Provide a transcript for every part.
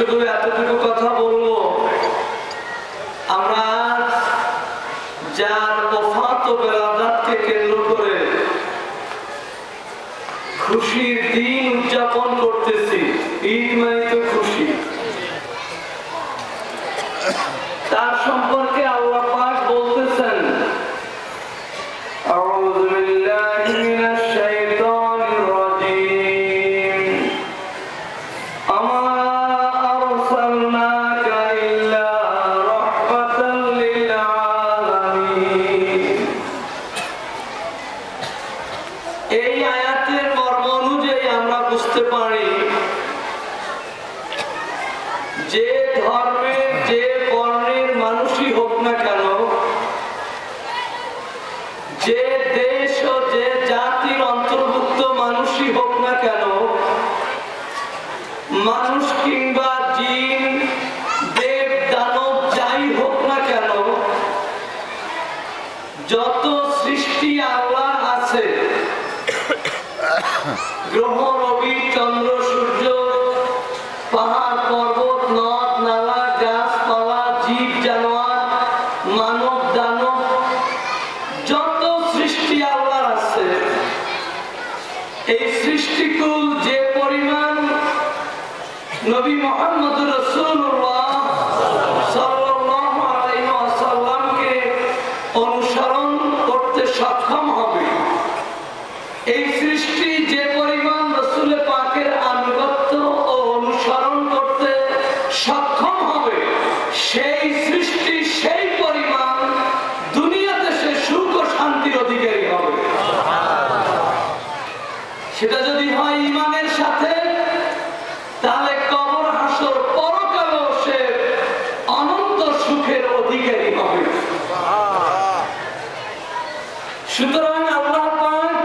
শুধু এতটুকু কথা বলবো, আমরা যার ওফাত ও বেলাদাতকে কেন্দ্র করে খুশির দিন উদযাপন করতেছি। ঈদ মানে তো খুশি। তার সম্পর্কে আল্লাহ পাক বলতেছেন, আউযু বিল্লাহি মিনাশ শাইতানির রাজীম, আমা আরসালনাকা ইল্লা রাহমাতাল লিল আলামিন। এই আয়াতের মর্ম অনুযায়ী আমরা বুঝতে পারি যে ধর্মের যে বর্ণের মানুষই হোক না কেন, যে দেশ ও যে জাতির অন্তর্ভুক্ত মানুষই হোক না কেন, মানুষ কিংবা জিন, দেব দানব যাই হোক না কেন, যত সৃষ্টি আল্লাহ আছে, গ্রহ রবি চন্দ্র সূর্য, পাহাড় পর্বত নদ নালা গাছপালা জীব জানোয়ার মানব দানব, যত সৃষ্টি আল্লাহর আছে, এই সৃষ্টিকুল যে পরিমাণ নবী মুহাম্মদ রাসূলুল্লাহ সাল্লাল্লাহু আলাইহি ওয়াসাল্লামকে অনুসরণ করতে সক্ষম হবে, এই সৃষ্টি যে পরিমাণ রাসূল পাকের আনুগত্য ও অনুসরণ করতে সক্ষম হবে, সেই সৃষ্টি সেই পরিমাণ দুনিয়াতে সে সুখ ও শান্তির অধিকারী হবে। সেটা যদি হয় ঈমানের সাথে, তাহলে কবর হাসর পরকালেও সে অনন্ত সুখের অধিকারী হবে। সুতরাং আল্লাহ পাক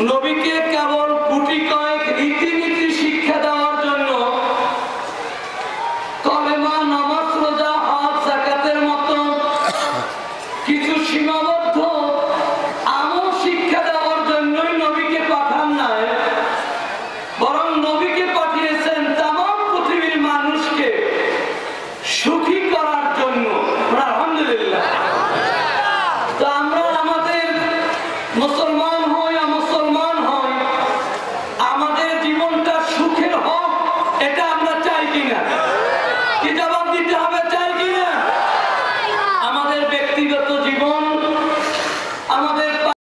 নবীকে কেবল গুটি কয়েক রীতিনীতি